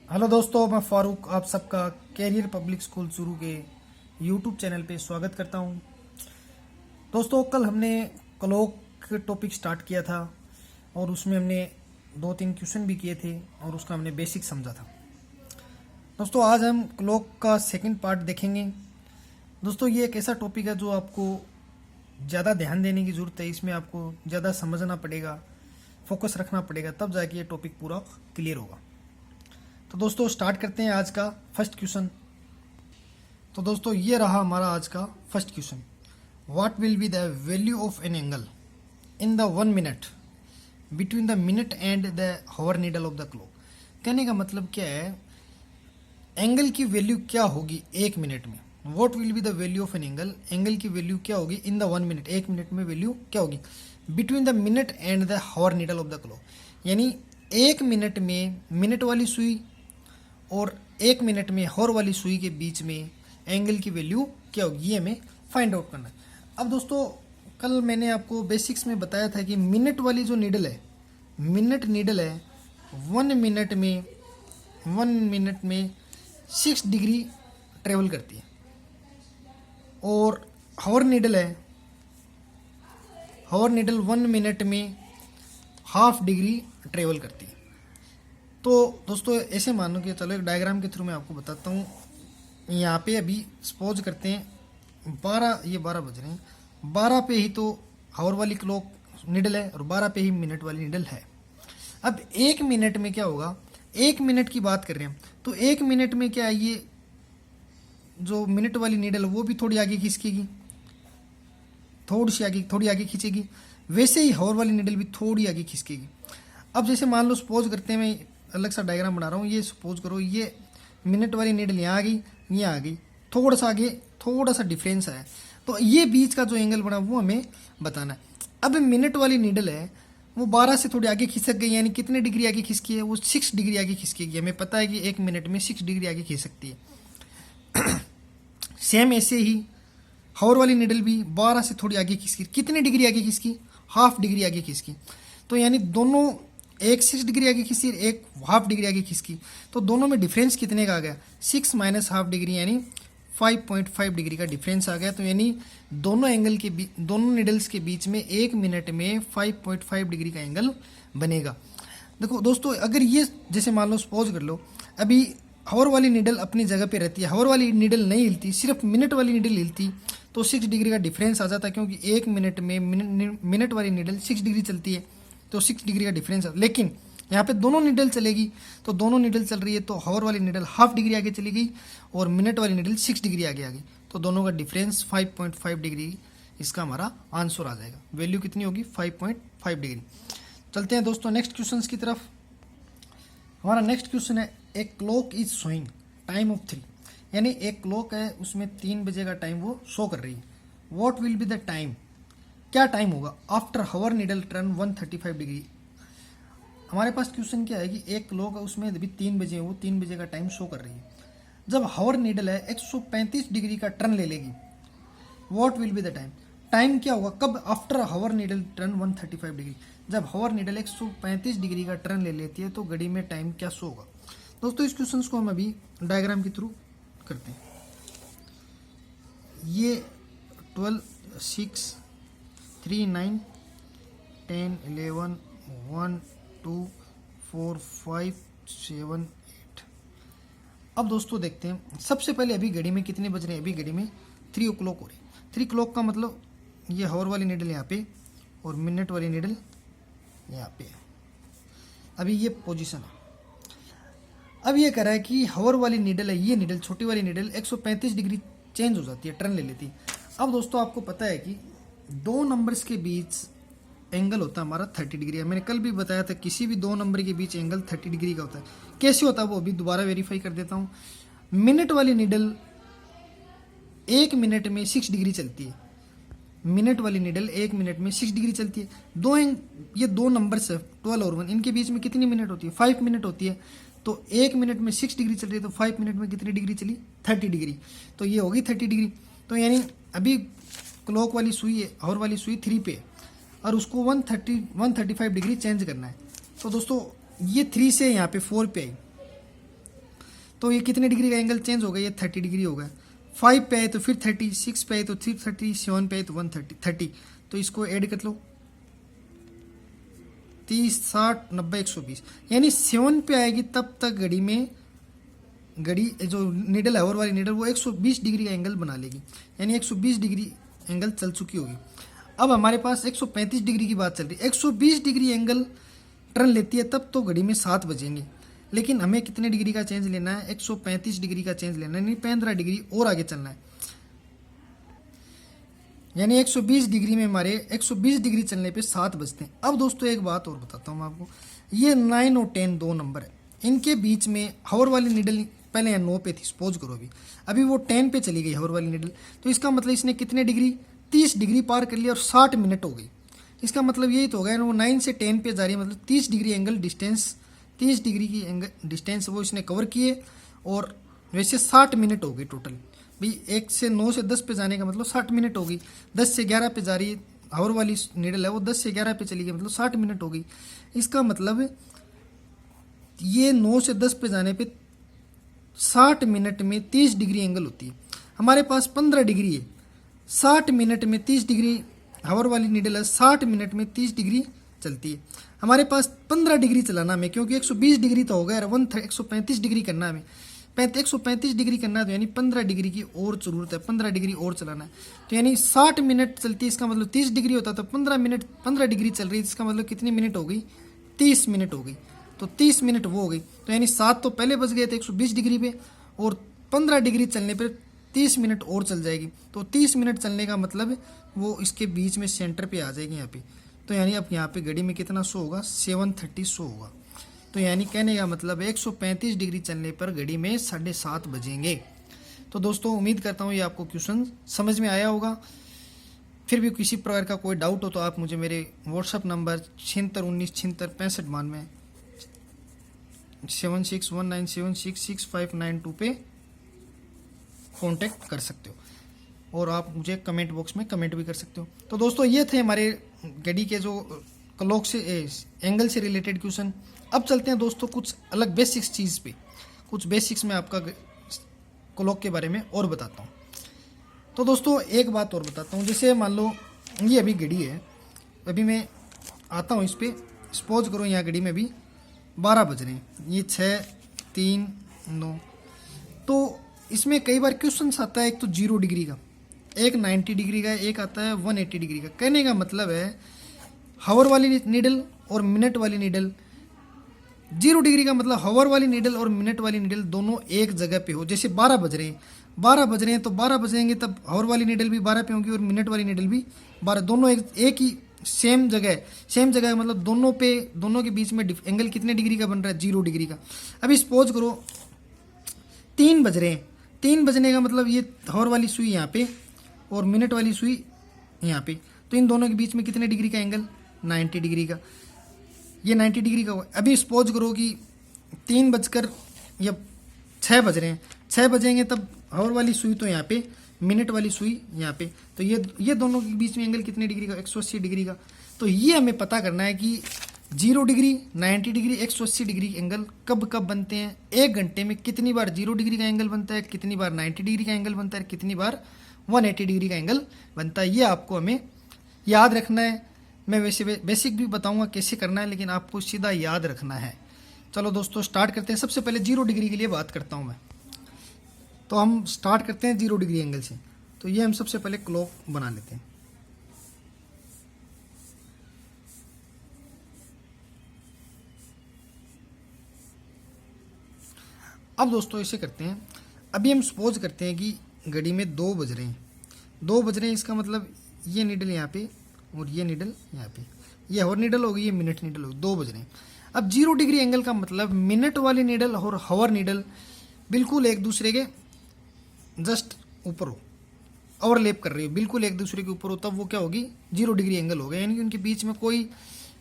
Hello दोस्तों, मैं फारूक आप सबका कैरियर पब्लिक स्कूल शुरू के यूट्यूब चैनल पे स्वागत करता हूं। दोस्तों, कल हमने क्लॉक टॉपिक स्टार्ट किया था और उसमें हमने 2-3 क्वेश्चन भी किए थे और उसका हमने बेसिक समझा था। दोस्तों, आज हम क्लॉक का सेकंड पार्ट देखेंगे। दोस्तों, ये एक ऐसा टॉपिक है जो आपको ज़्यादा ध्यान देने की ज़रूरत है। इसमें आपको ज़्यादा समझना पड़ेगा, फोकस रखना पड़ेगा, तब जाके ये टॉपिक पूरा क्लियर होगा। तो दोस्तों, स्टार्ट करते हैं आज का फर्स्ट क्वेश्चन। तो दोस्तों, ये रहा हमारा आज का first question. What will be the value of an angle in the 1 minute between the minute and the hover needle of the clock. कहने का मतलब क्या है, एंगल की वैल्यू क्या होगी 1 मिनट में। What will be the value of an angle, angle की वैल्यू क्या होगी इन द 1 मिनट, 1 मिनट में वैल्यू क्या होगी between the minute and the hover needle of the clock. यानी 1 मिनट में मिनट वाली सुई और 1 मिनट में हॉर वाली सुई के बीच में एंगल की वैल्यू क्या होगी, ये हमें फाइंड आउट करना है। अब दोस्तों, कल मैंने आपको बेसिक्स में बताया था कि मिनट वाली जो नीडल है, मिनट नीडल है, 1 मिनट में 6 डिग्री ट्रेवल करती है और हॉर नीडल है, हॉर नीडल 1 मिनट में हाफ डिग्री ट्रेवल करती है। तो दोस्तों, ऐसे मानो कि चलो एक डायग्राम के थ्रू मैं आपको बताता हूँ। यहाँ पे अभी सपोज करते हैं 12 बज रहे हैं, 12 पे ही तो हावर वाली क्लॉक निडल है और 12 पे ही मिनट वाली निडल है। अब 1 मिनट में क्या होगा, 1 मिनट की बात कर रहे हैं तो 1 मिनट में क्या है, ये जो मिनट वाली निडल वो भी थोड़ी आगे खिसकेगी, थोड़ी आगे खींचेगी। वैसे ही हावर वाली निडल भी थोड़ी आगे खिसकेगी। अब जैसे मान लो सपोज करते हैं, मैं अलग सा डायग्राम बना रहा हूँ। ये सपोज करो ये मिनट वाली नीडल यहाँ आ गई, ये आ गई, थोड़ा सा आगे थोड़ा सा डिफरेंस है, तो ये बीच का जो एंगल बना वो हमें बताना है। अब मिनट वाली नीडल है वो 12 से थोड़ी आगे खिसक गई, यानी कितने डिग्री आगे खिसकी है, वो 6 डिग्री आगे खिसकेगी। हमें पता है कि 1 मिनट में 6 डिग्री आगे खिसक सकती है। सेम ऐसे ही हावर वाली नीडल भी 12 से थोड़ी आगे खिसकी, कितने डिग्री आगे खिसकी, हाफ डिग्री आगे खिसकी। तो यानी दोनों, एक 6 डिग्री आगे खिसकी, एक हाफ डिग्री आगे खिसकी, तो दोनों में डिफरेंस कितने का आ गया, 6 माइनस हाफ डिग्री, यानी 5.5 डिग्री का डिफरेंस आ गया। तो यानी दोनों एंगल के बीच, दोनों निडल्स के बीच में 1 मिनट में 5.5 डिग्री का एंगल बनेगा। देखो दोस्तों, अगर ये जैसे मान लो सपोज कर लो, अभी हावर वाली निडल अपनी जगह पे रहती है, हावर वाली निडल नहीं हिलती, सिर्फ मिनट वाली निडल हिलती, तो 6 डिग्री का डिफरेंस आ जाता, क्योंकि 1 मिनट में मिनट वाली निडल 6 डिग्री चलती है, तो 6 डिग्री का डिफरेंस। लेकिन यहाँ पे दोनों निडल चलेगी, तो दोनों निडल चल रही है, तो हावर वाली निडल हाफ डिग्री आगे चली गई और मिनट वाली निडल 6 डिग्री आगे आ गई, तो दोनों का डिफरेंस 5.5 डिग्री, इसका हमारा आंसर आ जाएगा। वैल्यू कितनी होगी, 5.5 डिग्री। चलते हैं दोस्तों नेक्स्ट क्वेश्चन की तरफ। हमारा नेक्स्ट क्वेश्चन है, a clock is showing time of 3, यानी एक क्लॉक है उसमें 3 बजे का टाइम वो शो कर रही है। What will be the time, क्या टाइम होगा आफ्टर हावर नीडल टर्न 135 डिग्री। हमारे पास क्वेश्चन क्या है कि एक क्लॉक है उसमें अभी 3 बजे, वो 3 बजे का टाइम शो कर रही है। जब हावर नीडल है 135 डिग्री का टर्न ले लेगी, what will be the time, time क्या होगा कब आफ्टर हावर नीडल टर्न 135 डिग्री। जब हावर नीडल 135 डिग्री का टर्न ले लेती है तो घड़ी में टाइम क्या शो होगा। दोस्तों, इस क्वेश्चन को हम अभी डायग्राम के थ्रू करते हैं। ये 12, 6, 3, 9, 10, 11, 1, 2, 4, 5, 7, 8। अब दोस्तों देखते हैं, सबसे पहले अभी घड़ी में कितने बज रहे हैं, अभी घड़ी में 3 o'clock हो रही है। 3 o'clock का मतलब ये हावर वाली नीडल यहाँ पे और मिनट वाली नीडल यहाँ पे है। अभी ये पोजीशन है। अब ये कह रहा है कि हावर वाली नीडल है, ये नीडल छोटी वाली नीडल 135 डिग्री चेंज हो जाती है, टर्न ले लेती है। अब दोस्तों, आपको पता है कि 2 नंबर्स के बीच एंगल होता है हमारा 30 डिग्री है। मैंने कल भी बताया था किसी भी 2 नंबर के बीच एंगल 30 डिग्री का होता है। कैसे होता है वो अभी दोबारा वेरीफाई कर देता हूँ। मिनट वाली नीडल 1 मिनट में 6 डिग्री चलती है, मिनट वाली निडल 1 मिनट में 6 डिग्री चलती है। ये 2 नंबर्स है 12 और 1, इनके बीच में कितनी मिनट होती है, 5 मिनट होती है। तो 1 मिनट में 6 डिग्री चल रही है, तो 5 मिनट में कितनी डिग्री चली, 30 डिग्री, तो ये होगी 30 डिग्री। तो यानी अभी क्लॉक वाली सुई है, हावर वाली सुई 3 पे है और उसको 135 डिग्री चेंज करना है। तो दोस्तों, ये 3 से यहाँ पे 4 पे आई, तो ये कितने डिग्री का एंगल चेंज हो गया, ये 30 डिग्री हो गया। 5 पे आए तो फिर 30, 6 पे आए तो 330, 7 पे आए तो 130। तो इसको ऐड कर लो, 30, 60, 90, 120, यानी 7 पे आएगी तब तक घड़ी जो नीडल है हॉवर वाली नीडल वो 120 डिग्री का एंगल बना लेगी, यानी 120 डिग्री एंगल चल चुकी होगी। अब हमारे पास 135 डिग्री की बात चल रही है। 120 डिग्री एंगल टर्न लेती है तब तो घड़ी में 7 बजेंगे, लेकिन हमें कितने डिग्री का चेंज लेना है, 135 डिग्री का चेंज लेना है, यानी 15 डिग्री और आगे चलना है। यानी 120 डिग्री में हमारे 120 डिग्री चलने पे 7 बजते हैं। अब दोस्तों एक बात और बताता हूँ मैं आपको, ये 9 और 10 दो नंबर है, इनके बीच में हॉवर वाली नीडल पहले यहाँ 9 पे थी, सपोज करो अभी वो 10 पे चली गई हॉवर वाली नीडल, तो इसका मतलब इसने कितने डिग्री, 30 डिग्री पार कर लिया और 60 मिनट हो गई। इसका मतलब यही तो हो गया ना, वो 9 से 10 पे जा रही है, मतलब 30 डिग्री एंगल डिस्टेंस, 30 डिग्री की एंगल डिस्टेंस वो इसने कवर किए, और वैसे 60 मिनट हो गई टोटल। भाई 1 से 9 से 10 पे जाने का मतलब 60 मिनट हो गई। 10 से 11 पे जा रही है हॉवर वाली नीडल है, वो 10 से 11 पे चली गई, मतलब 60 मिनट हो गई। इसका मतलब ये 9 से 10 पे जाने पे 60 मिनट में 30 डिग्री एंगल होती है। हमारे पास 15 डिग्री है, 60 मिनट में 30 डिग्री हॉवर वाली नीडल है, 60 मिनट में 30 डिग्री चलती है। हमारे पास 15 डिग्री चलाना हमें, क्योंकि 120 डिग्री तो हो गया, 135 डिग्री करना है हमें, 135 डिग्री करना है, तो यानी 15 डिग्री की और जरूरत है, 15 डिग्री और चलाना है। तो यानी 60 मिनट चलती है, इसका मतलब 30 डिग्री होता, तो 15 डिग्री चल रही है, इसका मतलब कितनी मिनट हो गई, 30 मिनट हो गई। तो 30 मिनट वो हो गई, तो यानी 7 तो पहले बज गए थे 120 डिग्री पे, और 15 डिग्री चलने पर 30 मिनट और चल जाएगी। तो 30 मिनट चलने का मतलब वो इसके बीच में सेंटर पे आ जाएगी यहाँ पे। तो यानी अब यहाँ पे घड़ी में कितना शो होगा, 7:30 शो होगा। तो यानी कहने का मतलब 135 डिग्री चलने पर घड़ी में 7:30 बजेंगे। तो दोस्तों उम्मीद करता हूँ ये आपको क्वेश्चन समझ में आया होगा। फिर भी किसी प्रकार का कोई डाउट हो तो आप मुझे मेरे व्हाट्सअप नंबर 7619766592 7619766592 पे कांटेक्ट कर सकते हो, और आप मुझे कमेंट बॉक्स में कमेंट भी कर सकते हो। तो दोस्तों ये थे हमारे घड़ी के जो क्लॉक से एंगल से रिलेटेड क्वेश्चन। अब चलते हैं दोस्तों कुछ अलग बेसिक्स चीज़ पे, कुछ बेसिक्स में आपका क्लॉक के बारे में और बताता हूँ। तो दोस्तों एक बात और बताता हूँ, जैसे मान लो ये अभी घड़ी है, अभी मैं आता हूँ इस पर, सपोज करो यहाँ घड़ी में भी 12 बज रहे हैं, ये 6, 3, 9। तो इसमें कई बार क्वेश्चन आता है, एक तो 0 डिग्री का, एक 90 डिग्री का, एक आता है 180 डिग्री का। कहने का मतलब है हावर वाली नीडल और मिनट वाली नीडल, 0 डिग्री का मतलब हावर वाली नीडल और मिनट वाली नीडल दोनों एक जगह पे हो। जैसे 12 बज रहे हैं, 12 बज रहे हैं तो 12 बजेंगे तब हावर वाली नीडल भी 12 पे होगी और मिनट वाली नीडल भी 12, दोनों एक ही सेम जगह मतलब दोनों के बीच में एंगल कितने डिग्री का बन रहा है, 0 डिग्री का। अभी सपोज करो 3 बज रहे हैं, 3 बजने का मतलब ये हावर वाली सुई यहाँ पे और मिनट वाली सुई यहाँ पे, तो इन दोनों के बीच में कितने डिग्री का एंगल, 90 डिग्री का, ये 90 डिग्री का हुआ। अभी सपोज करो कि 3 बजकर या 6 बज रहे हैं, 6 बजेंगे तब हावर वाली सुई तो यहाँ पे, मिनट वाली सुई यहाँ पे, तो ये दोनों के बीच में एंगल कितने डिग्री का, 180 डिग्री का। तो ये हमें पता करना है कि 0 डिग्री, 90 डिग्री, 180 डिग्री एंगल कब कब बनते हैं, 1 घंटे में कितनी बार 0 डिग्री का एंगल बनता है, कितनी बार 90 डिग्री का एंगल बनता है, कितनी बार 180 डिग्री का एंगल बनता है। ये आपको हमें याद रखना है। मैं वैसे बेसिक भी बताऊंगा कैसे करना है, लेकिन आपको सीधा याद रखना है। चलो दोस्तों स्टार्ट करते हैं। सबसे पहले 0 डिग्री के लिए बात करता हूं मैं, तो हम स्टार्ट करते हैं 0 डिग्री एंगल से। तो ये हम सबसे पहले क्लॉक बना लेते हैं। अब दोस्तों ऐसे करते हैं, अभी हम सपोज करते हैं कि घड़ी में 2 बज रहे हैं, 2 बज रहे हैं, इसका मतलब ये नीडल यहाँ पे और ये नीडल यहाँ पे, ये हावर नीडल होगी, ये मिनट नीडल होगी, 2 बज रहे हैं। अब 0 डिग्री एंगल का मतलब मिनट वाली नीडल और हावर नीडल बिल्कुल एक दूसरे के जस्ट ऊपर हो, ओवरलैप कर रही हो, बिल्कुल एक दूसरे के ऊपर हो, तब वो क्या होगी, 0 डिग्री एंगल होगा। यानी कि उनके बीच में कोई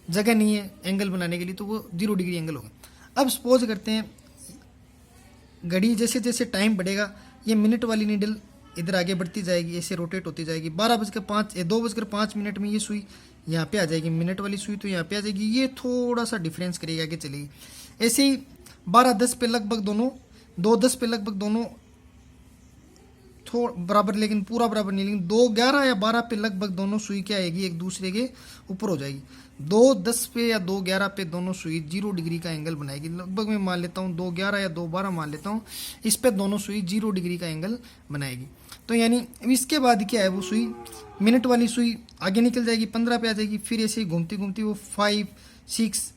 जगह नहीं है एंगल बनाने के लिए, तो वो 0 डिग्री एंगल होगा। अब सपोज करते हैं घड़ी जैसे जैसे टाइम बढ़ेगा, ये मिनट वाली नीडल इधर आगे बढ़ती जाएगी, ऐसे रोटेट होती जाएगी। 2:05 में ये सुई यहाँ पे आ जाएगी, मिनट वाली सुई तो यहाँ पे आ जाएगी, ये थोड़ा सा डिफरेंस करेगी, आगे चलेगी। ऐसे ही 12:10 पे लगभग दोनों 2 10 पे लगभग दोनों थोड़ा बराबर, लेकिन पूरा बराबर नहीं, लेकिन 2 11 या 12 पे लगभग दोनों सुई क्या आएगी, एक दूसरे के ऊपर हो जाएगी। 2 10 पे या 2 11 पे दोनों सुई 0 डिग्री का एंगल बनाएगी। लगभग मैं मान लेता हूँ 2 11 या 2 12 मान लेता हूँ, इस पे दोनों सुई 0 डिग्री का एंगल बनाएगी। तो यानी इसके बाद क्या है, वो सुई मिनट वाली सुई आगे निकल जाएगी, 15 पे आ जाएगी, फिर ऐसे ही घूमती घूमती वो 5 6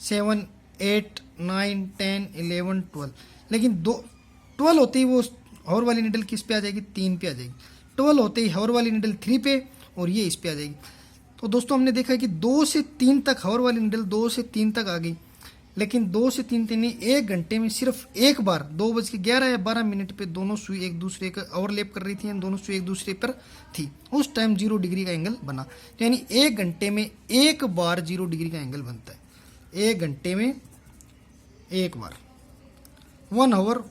7 8 9 10 11 12, लेकिन 12 होते ही वो हॉर वाली निडल किस पे आ जाएगी, 3 पे आ जाएगी। 12 होते ही हॉर वाली निडल 3 पे, और ये इस पे आ जाएगी। तो दोस्तों हमने देखा कि 2 से 3 तक हॉर वाली निडल 2 से 3 तक आ गई, लेकिन 2 से 3 नहीं, 1 घंटे में सिर्फ एक बार 2:11 या 12 मिनट पे दोनों सुई एक दूसरे का ओवरलैप कर रही थी, दोनों सुई एक दूसरे पर थी, उस टाइम 0 डिग्री का एंगल बना। तो यानी 1 घंटे में एक बार 0 डिग्री का एंगल बनता है, 1 घंटे में एक बार, 1 आवर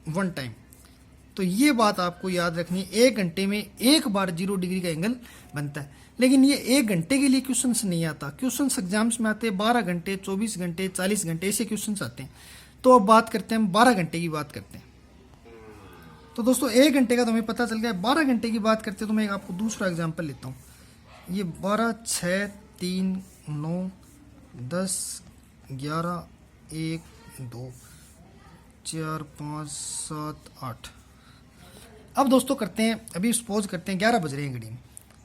1 टाइम। तो ये बात आपको याद रखनी है, 1 घंटे में एक बार 0 डिग्री का एंगल बनता है। लेकिन ये 1 घंटे के लिए क्वेश्चंस नहीं आता, क्वेश्चंस एग्जाम्स में आते हैं 12 घंटे 24 घंटे 40 घंटे ऐसे क्वेश्चंस आते हैं। तो अब बात करते हैं, हम 12 घंटे की बात करते हैं। तो दोस्तों 1 घंटे का तो हमें पता चल गया, 12 घंटे की बात करते हैं तो मैं आपको दूसरा एग्जाम्पल लेता हूँ। ये 12 6 3 9 10 11 1 2 4 5 7 8। अब दोस्तों करते हैं, अभी सपोज करते हैं 11 बज रहे हैं घड़ी में,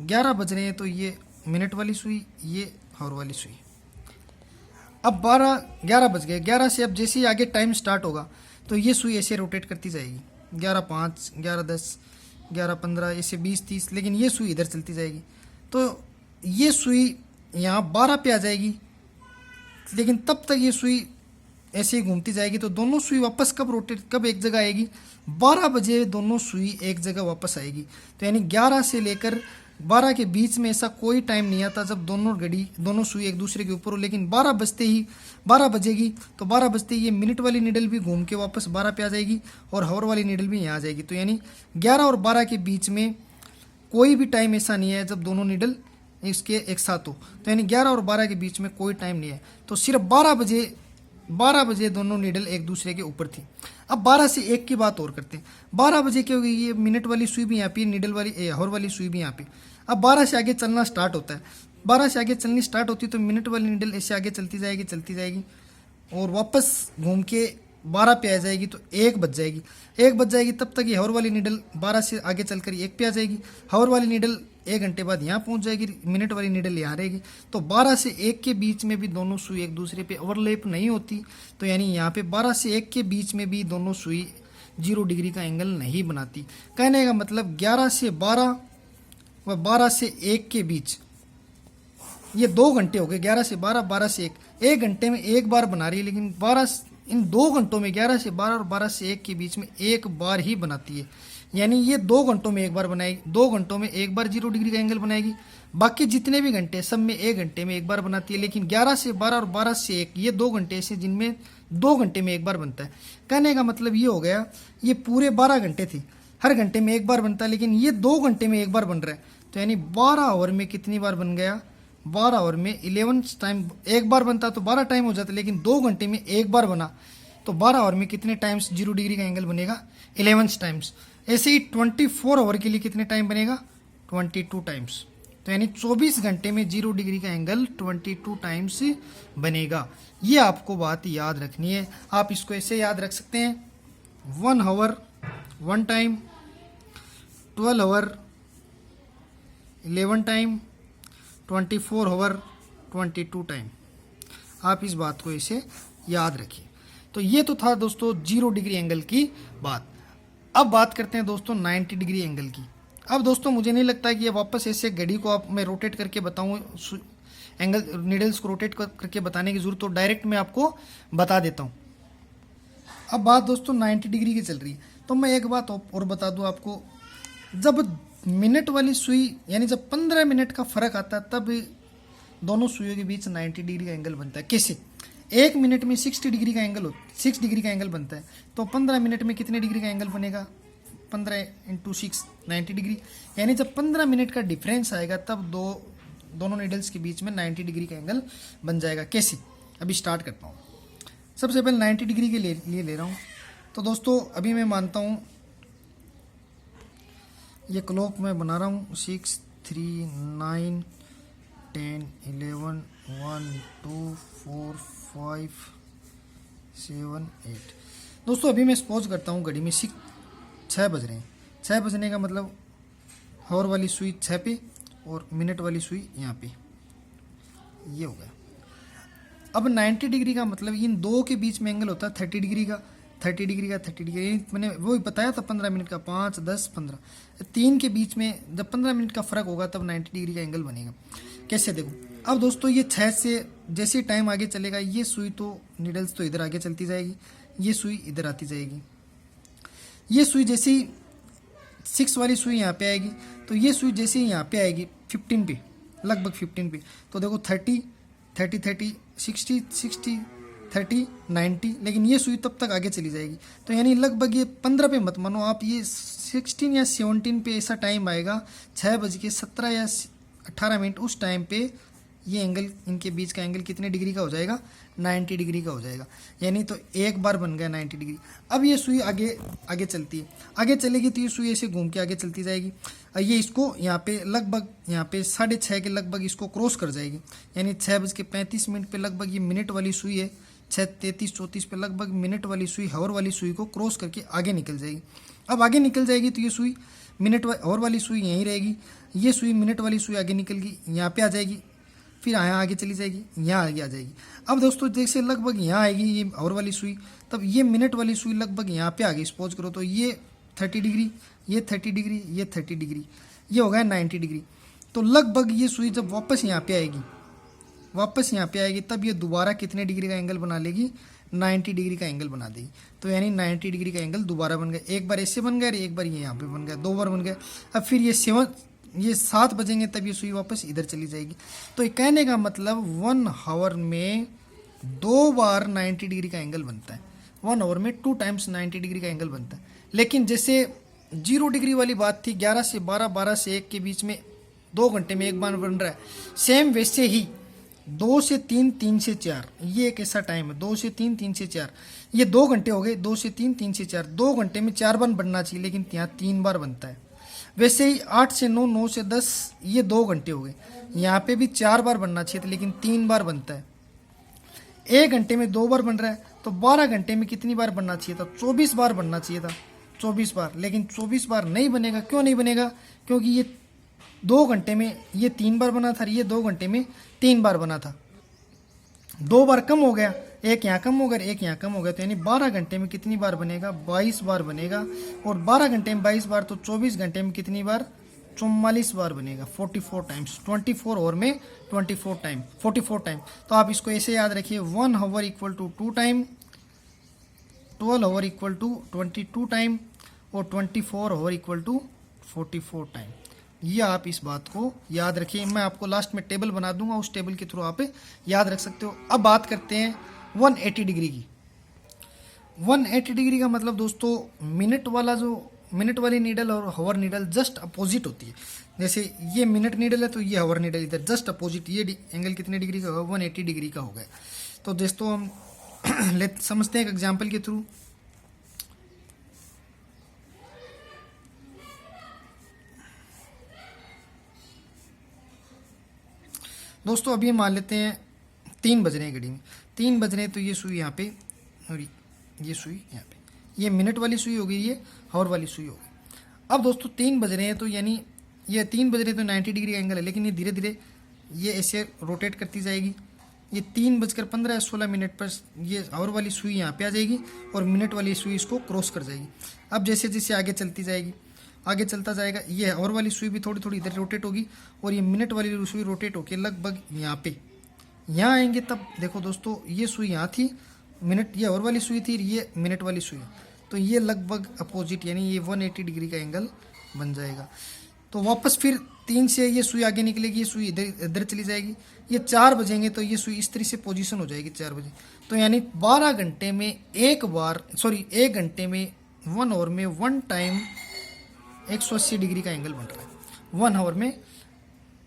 11 बज रहे हैं, तो ये मिनट वाली सुई, ये हॉर वाली सुई। अब 11 बज गए, 11 से अब जैसे ही आगे टाइम स्टार्ट होगा तो ये सुई ऐसे रोटेट करती जाएगी, 11 5 11 10 11 15 ऐसे 20 30, लेकिन ये सुई इधर चलती जाएगी। तो ये सुई यहाँ 12 पे आ जाएगी, लेकिन तब तक ये सुई ऐसे ही घूमती जाएगी। तो दोनों सुई वापस कब एक जगह आएगी, 12 बजे दोनों सुई एक जगह वापस आएगी। तो यानी 11 से लेकर 12 के बीच में ऐसा कोई टाइम नहीं आता जब दोनों सुई एक दूसरे के ऊपर हो, लेकिन 12 बजेगी, तो 12 बजते ही ये मिनट वाली निडल भी घूम के वापस 12 पे आ जाएगी, और हॉर वाली निडल भी यहाँ आ जाएगी। तो यानी 11 और 12 के बीच में कोई भी टाइम ऐसा नहीं है जब दोनों निडल इसके एक साथ हो। तो यानी 11 और 12 के बीच में कोई टाइम नहीं है, तो सिर्फ 12 बजे दोनों निडल एक दूसरे के ऊपर थी। अब 12 से 1 की बात और करते हैं। 12 बजे क्या होगी, ये मिनट वाली सुई भी यहाँ पे, निडल वाली हॉर वाली सुई भी यहाँ पे। अब 12 से आगे चलना स्टार्ट होता है, 12 से आगे चलनी स्टार्ट होती है तो मिनट वाली निडल ऐसे आगे चलती जाएगी और वापस घूम के 12 पे आ जाएगी, तो 1 बज जाएगी। तब तक ये हॉर वाली निडल 12 से आगे चलकर 1 पे आ जाएगी, हॉर वाली निडल 1 घंटे बाद यहाँ पहुँच जाएगी, मिनट वाली निडल यहाँ रहेगी। तो 12 से 1 के बीच में भी दोनों सुई एक दूसरे पे ओवरलैप नहीं होती, तो यानी यहाँ पे 12 से 1 के बीच में भी दोनों सुई 0 डिग्री का एंगल नहीं बनाती। कहने का मतलब 11 से 12 व 12 से 1 के बीच ये 2 घंटे हो गए, 11 से 12 12 से 1 घंटे में एक बार बना रही है, लेकिन 12 इन 2 घंटों में 11 से 12 और 12 से 1 के बीच में एक बार ही बनाती है। यानी ये 2 घंटों में एक बार बनाएगी, 2 घंटों में एक बार 0 डिग्री का एंगल बनाएगी। बाकी जितने भी घंटे सब में 1 घंटे में एक बार बनाती है, लेकिन 11 से 12 और 12 से 1 ये 2 घंटे ऐसे जिनमें 2 घंटे में एक बार बनता है। कहने का मतलब ये हो गया, ये पूरे 12 घंटे थे, हर घंटे में एक बार बनता है, लेकिन ये 2 घंटे में एक बार बन रहा है। तो यानी 12 आवर में कितनी बार बन गया, 12 आवर में 11 टाइम एक बार बनता तो 12 टाइम हो जाता, लेकिन 2 घंटे में एक बार बना तो 12 आवर में कितने टाइम्स 0 डिग्री का एंगल बनेगा, 11 टाइम्स। ऐसे ही 24 आवर के लिए कितने टाइम बनेगा, 22 टाइम्स। तो यानी 24 घंटे में 0 डिग्री का एंगल 22 टाइम्स बनेगा। ये आपको बात याद रखनी है। आप इसको ऐसे याद रख सकते हैं, 1 hour 1 time, 12 hour 11 time, 24 hour 22 time. आप इस बात को ऐसे याद रखिए। तो ये तो था दोस्तों 0 डिग्री एंगल की बात। अब बात करते हैं दोस्तों 90 डिग्री एंगल की। अब दोस्तों मुझे नहीं लगता कि ये वापस ऐसे घड़ी को आप मैं रोटेट करके बताऊँ, एंगल नीडल्स को रोटेट करके बताने की जरूरत, तो डायरेक्ट मैं आपको बता देता हूँ। अब बात दोस्तों 90 डिग्री की चल रही है, तो मैं एक बात और बता दूँ आपको, जब मिनट वाली सुई यानी जब 15 मिनट का फर्क आता है तब दोनों सुइयों के बीच 90 डिग्री का एंगल बनता है। कैसे, 1 मिनट में 6 डिग्री का एंगल बनता है, तो 15 मिनट में कितने डिग्री का एंगल बनेगा, 15 × 6 90 डिग्री। यानी जब 15 मिनट का डिफरेंस आएगा तब दोनों नीडल्स के बीच में 90 डिग्री का एंगल बन जाएगा। कैसे, अभी स्टार्ट करता हूँ। सबसे पहले 90 डिग्री के लिए ले रहा हूँ, तो दोस्तों अभी मैं मानता हूँ ये क्लॉक मैं बना रहा हूँ 6, 3, 9, 10, 11, 1, 2, 4, 5, 7, 8। दोस्तों अभी मैं सपोज करता हूँ घड़ी में 6 बज रहे हैं। 6 बजने का मतलब हॉर वाली सुई 6 पे और मिनट वाली सुई यहाँ पे, ये हो गया। अब 90 डिग्री का मतलब इन दो के बीच में एंगल होता है 30 डिग्री का, 30 डिग्री का, 30 डिग्री। मैंने वो ही बताया था 15 मिनट का, 5, 10, 15, तीन के बीच में जब 15 मिनट का फर्क होगा तब 90 डिग्री का एंगल बनेगा। कैसे देखो, अब दोस्तों ये 6 से जैसे टाइम आगे चलेगा ये सुई तो नीडल्स तो इधर आगे चलती जाएगी, ये सुई इधर आती जाएगी। ये सुई जैसे ही 6 वाली सुई यहाँ पे आएगी तो ये सुई जैसे ही यहाँ पे आएगी 15 पे, लगभग 15 पे, तो देखो 30, 30, 30, 60, 60, 30, 90, लेकिन ये सुई तब तक आगे चली जाएगी। तो यानी लगभग ये 15 पे मत मानो आप, ये 16 या 17 पे ऐसा टाइम आएगा 6:17 या 18 मिनट, उस टाइम पे ये एंगल, इनके बीच का एंगल कितने डिग्री का हो जाएगा, 90 डिग्री का हो जाएगा। यानी तो एक बार बन गया 90 डिग्री। अब ये सुई आगे आगे चलती है, आगे चलेगी तो ये सुई ऐसे घूम के आगे चलती जाएगी। ये इसको यहाँ पे लगभग यहाँ पे 6:30 के लगभग इसको क्रॉस कर जाएगी। यानी 6:35 पे लगभग ये मिनट वाली सुई है, 6:33-34 पे लगभग मिनट वाली सुई, हॉर वाली सुई को क्रॉस करके आगे निकल जाएगी। अब आगे निकल जाएगी तो ये सुई हॉर वाली सुई यहीं रहेगी, ये सुई मिनट वाली सुई आगे निकल गई, यहाँ पे आ जाएगी, फिर यहाँ आगे चली जाएगी, यहाँ आगे आ जाएगी। अब दोस्तों जैसे लगभग यहाँ आएगी ये हॉर वाली सुई, तब ये मिनट वाली सुई लगभग यहाँ पे आ गई। सपोज करो तो ये 30 डिग्री, ये 30 डिग्री, ये 30 डिग्री, ये हो गया 90 डिग्री। तो लगभग ये सुई जब वापस यहाँ पे आएगी, वापस यहाँ पे आएगी, तब ये दोबारा कितने डिग्री का एंगल बना लेगी, 90 डिग्री का एंगल बना देगी। तो यानी 90 डिग्री का एंगल दोबारा बन गया, एक बार ऐसे बन गया, एक बार ये यहाँ पे बन गया, 2 बार बन गया। अब फिर ये 7 बजेंगे तब ये सुई वापस इधर चली जाएगी। तो ये कहने का मतलब 1 आवर में 2 बार 90 डिग्री का एंगल बनता है, 1 आवर में 2 टाइम्स 90 डिग्री का एंगल बनता है। लेकिन जैसे 0 डिग्री वाली बात थी, 11 से 12, 12 से 1 के बीच में 2 घंटे में एक बार बन रहा है, सेम वैसे ही 2 से 3, 3 से 4, ये एक ऐसा टाइम है, 2 से 3, 3 से 4, ये 2 घंटे हो गए, 2 से 3, 3 से 4, 2 घंटे में 4 बार बनना चाहिए, लेकिन यहाँ 3 बार बनता है। वैसे ही 8 से 9, 9 से 10, ये 2 घंटे हो गए, यहाँ पे भी 4 बार बनना चाहिए था, लेकिन 3 बार बनता है। 1 घंटे में 2 बार बन रहा है, तो 12 घंटे में कितनी बार बनना चाहिए था, 24 बार बनना चाहिए था, 24 बार। लेकिन 24 बार नहीं बनेगा, क्यों नहीं बनेगा, क्योंकि ये 2 घंटे में ये 3 बार बना था, ये 2 घंटे में 3 बार बना था, 2 बार कम हो गया, एक यहाँ कम हो गया, एक यहाँ कम हो गया। तो यानी 12 घंटे में कितनी बार बनेगा, 22 बार बनेगा। और 12 घंटे में 22 बार, तो 24 घंटे में कितनी बार, 44 बार बनेगा, 44 टाइम्स। 24 आवर में 44 टाइम। तो आप इसको ऐसे याद रखिए, 1 hour equal to 2 time, 12 hour equal to 22 time, और 24 आवर इक्वल टू 44 टाइम। ये आप इस बात को याद रखिए। मैं आपको लास्ट में टेबल बना दूंगा, उस टेबल के थ्रू आप याद रख सकते हो। अब बात करते हैं 180 डिग्री की। 180 डिग्री का मतलब दोस्तों मिनट वाली नीडल और हॉवर नीडल जस्ट अपोजिट होती है। जैसे ये मिनट नीडल है तो ये हॉवर नीडल इधर जस्ट अपोजिट, ये एंगल कितने डिग्री का होगा, 180 डिग्री का हो गया। तो दोस्तों हम समझते हैं एक एग्जाम्पल के थ्रू। दोस्तों अभी मान लेते हैं 3 बज रहे हैं घड़ी में, 3 बज रहे हैं, तो ये सुई यहाँ पे और ये सुई यहाँ पे, ये मिनट वाली सुई हो गई, ये हॉर वाली सुई हो गई। अब दोस्तों 3 बज रहे हैं, तो यानी ये 3 बज रहे हैं तो 90 डिग्री का एंगल है, लेकिन ये धीरे धीरे ये ऐसे रोटेट करती जाएगी। ये 3:15 या 16 मिनट पर ये हॉर वाली सुई यहाँ पे आ जाएगी और मिनट वाली सुई इसको क्रॉस कर जाएगी। अब जैसे जैसे आगे चलती जाएगी, आगे चलता जाएगा, ये हॉर वाली सुई भी थोड़ी थोड़ी इधर रोटेट होगी और ये मिनट वाली सुई रोटेट होकर लगभग यहाँ पे यहाँ आएंगे। तब देखो दोस्तों ये सुई यहाँ थी, मिनट ये हॉर वाली सुई थी, ये मिनट वाली सुई, तो ये लगभग अपोजिट, यानी ये 180 डिग्री का एंगल बन जाएगा। तो वापस फिर 3 से ये सुई आगे निकलेगी, ये सुई इधर इधर चली जाएगी। ये 4 बजेंगे तो ये सुई इस तरह से पोजीशन हो जाएगी 4 बजे। तो यानी 12 घंटे में एक घंटे में 1 आवर में 1 टाइम 180 डिग्री का एंगल बन रहा है 1 आवर में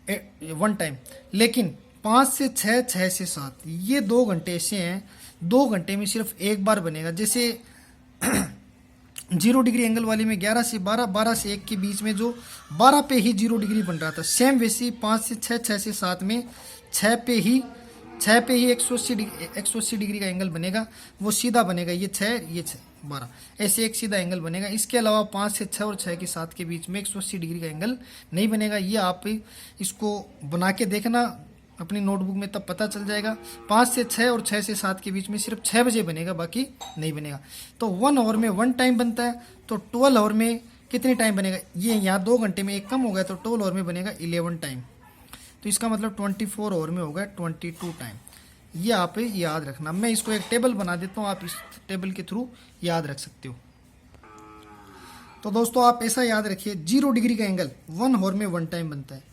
1 टाइम। लेकिन 5 से 6, 6 से 7, ये 2 घंटे ऐसे हैं, 2 घंटे में सिर्फ एक बार बनेगा। जैसे 0 डिग्री एंगल वाली में 11 से 12, 12 से 1 के बीच में जो 12 पे ही 0 डिग्री बन रहा था, सेम वैसे ही 5 से 6, 6 से 7 में 6 पे ही 180 डिग्री का एंगल बनेगा, वो सीधा बनेगा, ये 6 ये 6 12, ऐसे एक सीधा एंगल बनेगा। इसके अलावा 5 से 6 और 6 के 7 के बीच में 180 डिग्री का एंगल नहीं बनेगा। ये आप इसको बना के देखना अपनी नोटबुक में, तब पता चल जाएगा। 5 से 6 और 6 से 7 के बीच में सिर्फ 6 बजे बनेगा, बाकी नहीं बनेगा। तो 1 आवर में 1 टाइम बनता है, तो 12 आवर में कितने टाइम बनेगा, ये यहाँ 2 घंटे में एक कम हो गया, तो 12 आवर में बनेगा 11 टाइम। तो इसका मतलब 24 आवर में होगा 22 टाइम। ये आप याद रखना। मैं इसको एक टेबल बना देता हूँ, आप इस टेबल के थ्रू याद रख सकते हो। तो दोस्तों आप ऐसा याद रखिए, 0 डिग्री का एंगल 1 आवर में 1 टाइम बनता है,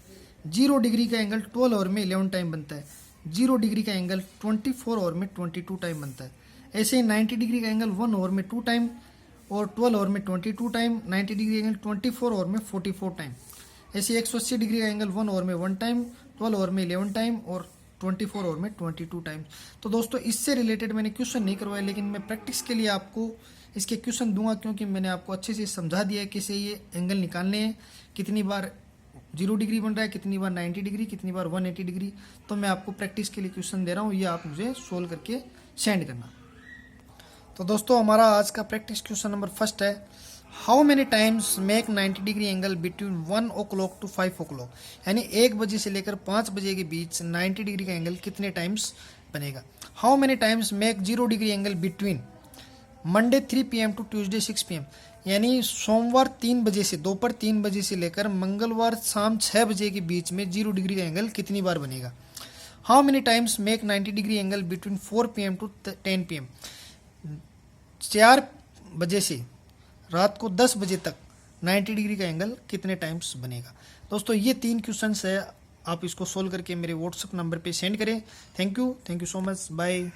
0 डिग्री का एंगल 12 आवर में 11 टाइम बनता है, 0 डिग्री का एंगल 24 आवर में 22 टाइम बनता है। ऐसे ही 90 डिग्री का एंगल 1 आवर में 2 टाइम और 12 आवर में 22 टाइम, 90 डिग्री का एंगल 24 आवर में 44 टाइम। ऐसे 180 डिग्री का एंगल 1 आवर में 1 टाइम, 12 आवर में 11 टाइम और 24 आवर में 22 टाइम। तो दोस्तों इससे रिलेटेड मैंने क्वेश्चन नहीं करवाया, लेकिन मैं प्रैक्टिस के लिए आपको इसके क्वेश्चन दूंगा, क्योंकि मैंने आपको अच्छे से समझा दिया है कैसे ये एंगल निकालने हैं, कितनी बार 0 डिग्री बन रहा है, कितनी बार 90 डिग्री, कितनी बार 180 डिग्री। तो मैं आपको प्रैक्टिस के लिए क्वेश्चन दे रहा हूँ, ये आप मुझे सोल्व करके सेंड करना। तो दोस्तों हमारा आज का प्रैक्टिस क्वेश्चन नंबर 1 है, how many times make 90 degree angle between 1 o'clock to 5 o'clock, यानी 1 बजे से लेकर 5 बजे के बीच 90 डिग्री का एंगल कितने टाइम्स बनेगा। How many times make 0 degree angle between Monday 3 PM to Tuesday 6 PM, यानी सोमवार 3 बजे से दोपहर 3 बजे से लेकर मंगलवार शाम 6 बजे के बीच में 0 डिग्री का एंगल कितनी बार बनेगा। How many times make 90 degree angle between 4 PM to 10 PM, 4 बजे से रात को 10 बजे तक 90 डिग्री का एंगल कितने टाइम्स बनेगा। दोस्तों ये 3 क्वेश्चंस है, आप इसको सोल्व करके मेरे व्हाट्सएप नंबर पे सेंड करें। Thank you so much, bye.